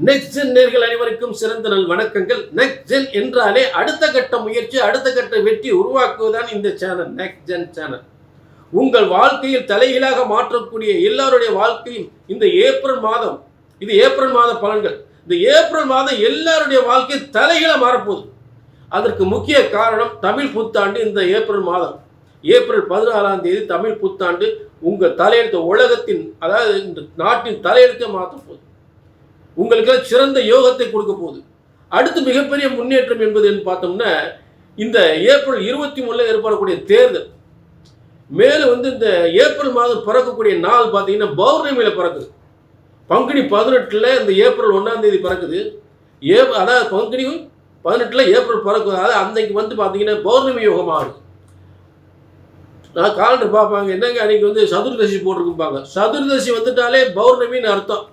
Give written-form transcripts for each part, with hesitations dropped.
Next gen நேர்கள் அனைவருக்கும் சிறந்த நல் வணக்கங்கள். நெக்ஸ்ட் ஜென் என்றாலே அடுத்த கட்ட முயற்சி, அடுத்த கட்ட வெற்றி உருவாக்குவதுதான் இந்த சேனல், நெக்ஸ்ட் ஜென் சேனல். உங்கள் வாழ்க்கையில் தலைகீழாக மாற்றக்கூடிய எல்லாருடைய வாழ்க்கையும் இந்த ஏப்ரல் மாதம், இது ஏப்ரல் மாத பலன்கள். இந்த ஏப்ரல் மாதம் எல்லாருடைய வாழ்க்கையும் தலைகீழ மாறப்போகுது. அதற்கு முக்கிய காரணம் தமிழ் புத்தாண்டு. இந்த ஏப்ரல் மாதம், ஏப்ரல் 14ஆம் தேதி தமிழ் புத்தாண்டு. உங்கள் தலையெழுத்து உலகத்தின், அதாவது இந்த நாட்டின் தலையெழுத்தை மாற்ற போகுது. உங்களுக்கு சிறந்த யோகத்தை கொடுக்க போகுது. அடுத்து மிகப்பெரிய முன்னேற்றம் என்பது பார்த்தோம்னா, இந்த ஏப்ரல் 23 ஏற்படக்கூடிய தேர்தல். மேலும் இந்த ஏப்ரல் மாதம் பிறக்கக்கூடிய நாள் பார்த்தீங்கன்னா பௌர்ணமியில் பிறக்குது. பங்குனி 18 இந்த ஏப்ரல் 1ஆம் தேதி பிறக்குது. அதாவது பங்குனி 18 ஏப்ரல் பிறக்குது. அதாவது அன்னைக்கு பார்த்தீங்கன்னா பௌர்ணமி யோகமாக இருக்குது. நான் காலண்டர் பார்ப்பாங்க, என்னங்க அன்னைக்கு சதுர்தசி போட்டிருக்குப்பாங்க. சதுர்தசி வந்துட்டாலே பௌர்ணமின்னு அர்த்தம்.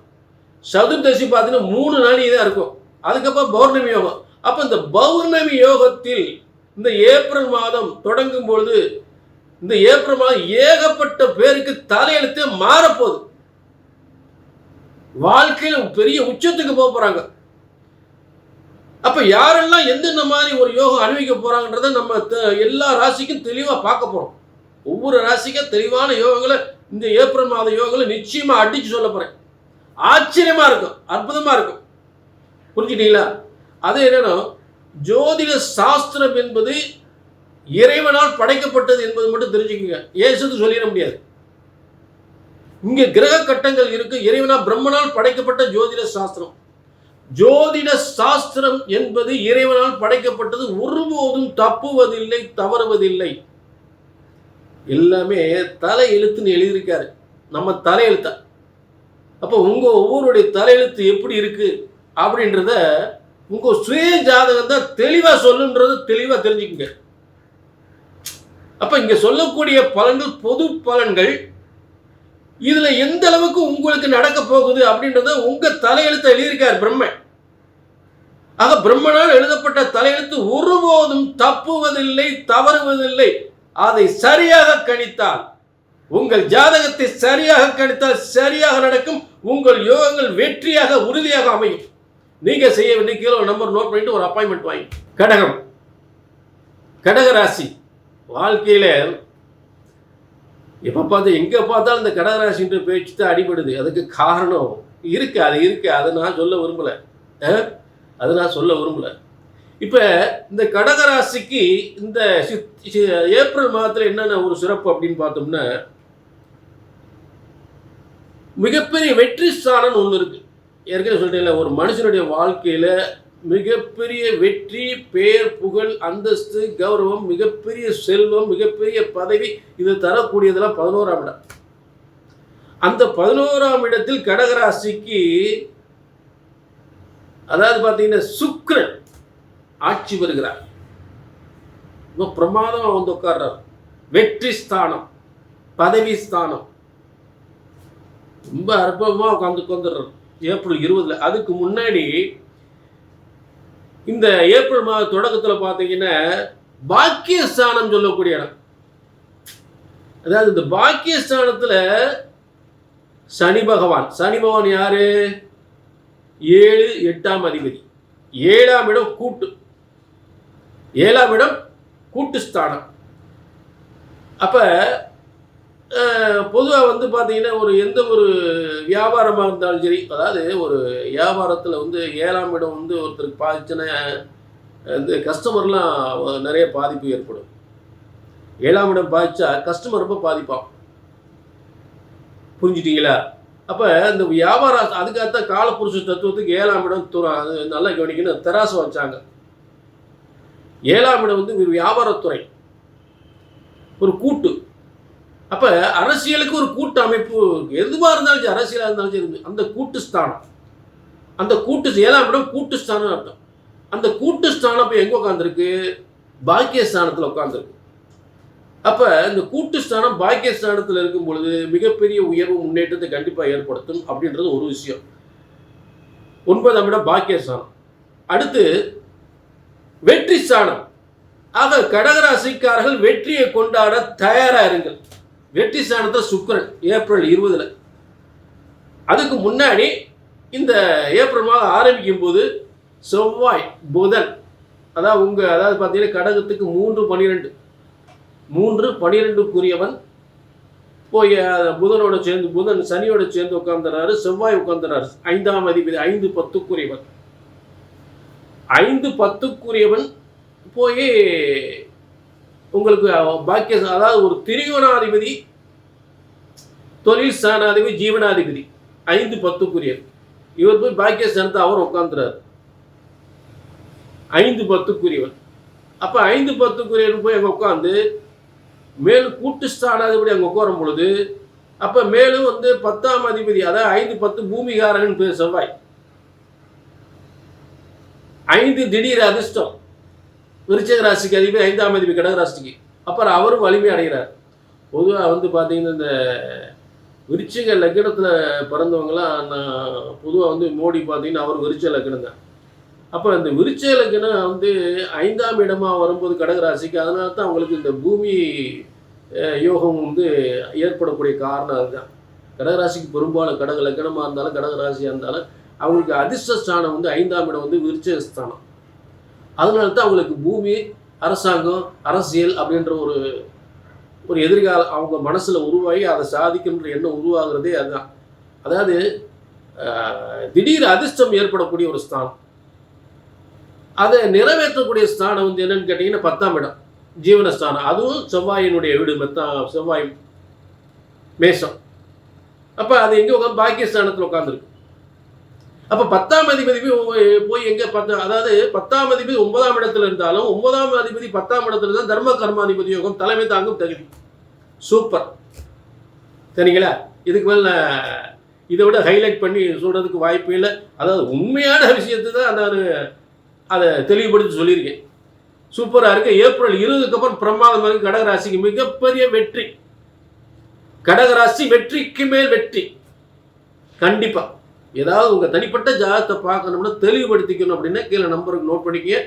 சதுர்தசி பார்த்தீங்கன்னா 3 நாளைக்கு தான் இருக்கும். அதுக்கப்புறம் பௌர்ணமி யோகம். அப்போ இந்த பௌர்ணமி யோகத்தில் இந்த ஏப்ரல் மாதம் தொடங்கும் பொழுது, இந்த ஏப்ரல் மாதம் ஏகப்பட்ட பேருக்கு தலையெழுத்தே மாறப்போகுது. வாழ்க்கையில் பெரிய உச்சத்துக்கு போக போறாங்க. அப்ப யாரெல்லாம் எந்தெந்த மாதிரி ஒரு யோகம் அனுபவிக்க போறாங்கன்றத நம்ம எல்லா ராசிக்கும் தெளிவா பார்க்க போறோம். ஒவ்வொரு ராசிக்கும் தெளிவான யோகங்களை இந்த ஏப்ரல் மாத யோகங்களை நிச்சயமா அடிச்சு சொல்ல போறேன். ஆச்சரியமா இருக்கும், அற்புதமா இருக்கும். புரிஞ்சுட்டீங்களா? அது என்னன்னா, ஜோதிட சாஸ்திரம் என்பது இறைவனால் படைக்கப்பட்டது என்பது மட்டும் தெரிஞ்சுக்கோங்க. ஏசுன்னு சொல்லிட முடியாது. இங்க கிரக கட்டங்கள் இருக்கு. இறைவனா பிரம்மனால் படைக்கப்பட்ட ஜோதிட சாஸ்திரம். ஜோதிட சாஸ்திரம் என்பது இறைவனால் படைக்கப்பட்டது. ஒருபோதும் தப்புவதில்லை, தவறுவதில்லை. எல்லாமே தலை எழுத்துன்னு எழுதியிருக்காரு, நம்ம தலையெழுத்த. அப்போ உங்க ஒவ்வொருடைய தலையெழுத்து எப்படி இருக்கு அப்படின்றத உங்க சுய ஜாதகம் தான் தெளிவா சொல்லுன்றத தெளிவா தெரிஞ்சுக்குங்க. அப்ப இங்க சொல்லக்கூடிய பலன்கள் பொது பலன்கள். இதுல எந்த அளவுக்கு உங்களுக்கு நடக்க போகுது அப்படின்றத உங்க தலையெழுத்த எழுதியிருக்கார் பிரம்மன். ஆக பிரம்மனால் எழுதப்பட்ட தலையெழுத்து ஒருபோதும் தப்புவதில்லை, தவறுவதில்லை. அதை சரியாக கணித்தால், உங்கள் ஜாதகத்தை சரியாக கணித்தால் சரியாக நடக்கும். உங்கள் யோகங்கள் வெற்றியாக உறுதியாக அமையும். நீங்க செய்ய வேண்டிய கீழே நம்பர் நோட் பண்ணிட்டு ஒரு அப்பாயின்மெண்ட் வாங்கி. கடகம், கடகராசி வாழ்க்கையில எப்ப பார்த்து எங்க பார்த்தாலும் இந்த கடகராசின்ற பேச்சு தான் அடிபடுது. அதுக்கு காரணம் இருக்கு, அது இருக்கு. அதை நான் சொல்ல விரும்பல. இப்ப இந்த கடகராசிக்கு இந்த ஏப்ரல் மாதத்துல என்னென்ன ஒரு சிறப்பு அப்படின்னு பார்த்தோம்னா, மிகப்பெரிய வெற்றி ஸ்தானம் ஒன்று இருக்கு. ஏற்கனவே சொல்லிட்டேன், ஒரு மனுஷனுடைய வாழ்க்கையில மிகப்பெரிய வெற்றி, பேர், புகழ், அந்தஸ்து, கௌரவம், மிகப்பெரிய செல்வம், மிகப்பெரிய பதவி, இது தரக்கூடியதெல்லாம் 11ஆம் இடம். அந்த 11ஆம் இடத்தில் கடகராசிக்கு, அதாவது பார்த்தீங்கன்னா சுக்கிரன் ஆட்சி வருகிறார். பிரமாதமா உட்கார்றார். வெற்றி ஸ்தானம், பதவி ஸ்தானம், ரொம்ப அற்புதமா உட்காந்துடுறார் ஏப்ரல் 20. அதுக்கு முன்னாடி இந்த ஏப்ரல் மாத தொடக்கத்தில் பார்த்தீங்கன்னா பாக்கியஸ்தானம் சொல்லக்கூடிய இடம். அதாவது இந்த பாக்கியஸ்தானத்தில் சனி பகவான் யாரு? 7, 8ஆம் அதிபதி. 7ஆம் இடம் கூட்டு, 7ஆம் இடம் கூட்டு ஸ்தானம். அப்ப பொதுவாக பார்த்தீங்கன்னா எந்த ஒரு வியாபாரமாக இருந்தாலும் சரி, அதாவது ஒரு வியாபாரத்தில் 7ஆம் இடம் ஒருத்தருக்கு பாதிச்சுன்னா இந்த கஸ்டமர்லாம் நிறைய பாதிப்பு ஏற்படும். 7ஆம் இடம் பாதிச்சா கஸ்டமர் ரொம்ப பாதிப்பான். புரிஞ்சுட்டீங்களா? அப்போ இந்த வியாபாரம், அதுக்காகத்தான் காலப்புருஷ தத்துவத்துக்கு 7ஆம் இடம் அது நல்லா கவனிக்கணும். தராசு வச்சாங்க. 7ஆம் இடம் வியாபாரத்துறை, ஒரு கூட்டு. அப்ப அரசியலுக்கு ஒரு கூட்டு அமைப்பு, எதுவாக இருந்தாலும் சரி, அரசியலாக இருந்தாலும் சரி, அந்த கூட்டு ஸ்தானம், அந்த கூட்டு 7ஆம் இடம் கூட்டு ஸ்தானம் அர்த்தம். அந்த கூட்டு ஸ்தானம் இப்போ எங்கே உட்காந்துருக்கு? பாக்கியஸ்தானத்தில் உட்காந்துருக்கு. அப்ப இந்த கூட்டு ஸ்தானம் பாக்கியஸ்தானத்தில் இருக்கும் பொழுது மிகப்பெரிய உயர்வு, முன்னேற்றத்தை கண்டிப்பாக ஏற்படுத்தும் அப்படின்றது ஒரு விஷயம். 9ஆம் இடம் பாக்கியஸ்தானம். அடுத்து வெற்றி ஸ்தானம். ஆக கடகராசிக்காரர்கள் வெற்றியை கொண்டாட தயாரா இருங்கள். வெற்றி ஸ்தானத்தை சுக்கிரன் ஏப்ரல் 20. அதுக்கு முன்னாடி இந்த ஏப்ரல் மாதம் ஆரம்பிக்கும் போது செவ்வாய் புதன், அதாவது பார்த்தீங்கன்னா கடகத்துக்கு 3-12 போய் புதனோட சேர்ந்து சனியோட சேர்ந்து உட்கார்ந்துறாரு, செவ்வாய் உட்கார்ந்துறாரு. 5ஆம் அதிபதி 5-10 5-10 போய் உங்களுக்கு பாக்கிய, அதாவது ஒரு திரிகோணாதிபதி, தொழில் ஸ்தானாதிபதி, ஜீவனாதிபதி 5-10 இவர் போய் பாக்கியஸ்தானத்தை அவர் உட்காந்துறாரு 5-10. அப்போ 5-10 போய் அங்கே உட்காந்து மேலும் கூட்டு ஸ்தானாதிபதி அங்கே உட்காரும் பொழுது அப்போ மேலும் 10ஆம் அதிபதி, அதாவது 5-10 பூமிகாரகன் பேர் செவ்வாய். 5 திடீர் அதிர்ஷ்டம் விருச்சிக ராசிக்கு அதிபதி, 5ஆம் அதிபதி கடகராசிக்கு. அப்புறம் அவரும் வலிமை அடைகிறார். பொதுவாக பார்த்தீங்கன்னா இந்த விருச்சிக லக்னத்தில் பிறந்தவங்களாம் நான் பொதுவாக மோடி பார்த்தீங்கன்னா அவர் விருச்சிக லக்னம் தான். அப்போ இந்த விருச்சிக லக்னம் 5ஆம் இடமா வரும்போது கடகராசிக்கு, அதனால தான் அவங்களுக்கு இந்த பூமி யோகம் ஏற்படக்கூடிய காரணம் அதுதான். கடகராசிக்கு பெரும்பாலும் கடக லக்னமாக இருந்தாலும் கடகராசியாக இருந்தாலும் அவங்களுக்கு அதிர்ஷ்டஸ்தானம் 5ஆம் இடம் விருச்சிக ஸ்தானம். அதனால தான் அவங்களுக்கு பூமி, அரசாங்கம், அரசியல் அப்படின்ற ஒரு எதிர்காலம் அவங்க மனசில் உருவாகி அதை சாதிக்கின்ற எண்ணம் உருவாகிறதே அதுதான். அதாவது திடீர் அதிர்ஷ்டம் ஏற்படக்கூடிய ஒரு ஸ்தானம், அதை நிறைவேற்றக்கூடிய ஸ்தானம் என்னன்னு கேட்டிங்கன்னா 10ஆம் இடம் ஜீவனஸ்தானம். அதுவும் செவ்வாயினுடைய வீடு, செவ்வாய் மேஷம். அப்போ அது எங்கே உட்காந்து பாக்கியஸ்தானத்தில் உட்காந்துருக்கு. அப்போ 10ஆம் அதிபதி போய் எங்கே அதாவது 10ஆம் அதிபதி 9ஆம் இடத்துல இருந்தாலும் 9ஆம் அதிபதி 10ஆம் இடத்துல இருந்தால் தர்ம கர்மாதிபதி யோகம், தலைமை தாங்கும் தகுதி. சூப்பர், சரிங்களா? இதுக்கு மேலே இதை விட ஹைலைட் பண்ணி சொல்கிறதுக்கு வாய்ப்பு இல்லை. அதாவது உண்மையான விஷயத்தை தான் நான் அதை தெளிவுபடுத்தி சொல்லியிருக்கேன். சூப்பராக இருக்கு. ஏப்ரல் 20க்கு அப்புறம் பிரமாதம் இருக்கு. கடகராசிக்கு மிகப்பெரிய வெற்றி. கடகராசி வெற்றிக்கு மேல் வெற்றி. கண்டிப்பாக ஏதாவது உங்கள் தனிப்பட்ட ஜாதகத்தை பார்க்கணும்னா தெளிவுபடுத்திக்கணும் அப்படின்னா கீழே நம்பருக்கு நோட் பண்ணிக்க,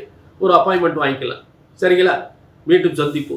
ஒரு அப்பாயின்மெண்ட் வாங்கிக்கலாம். சரிங்களா? மீண்டும் சந்திப்போம்.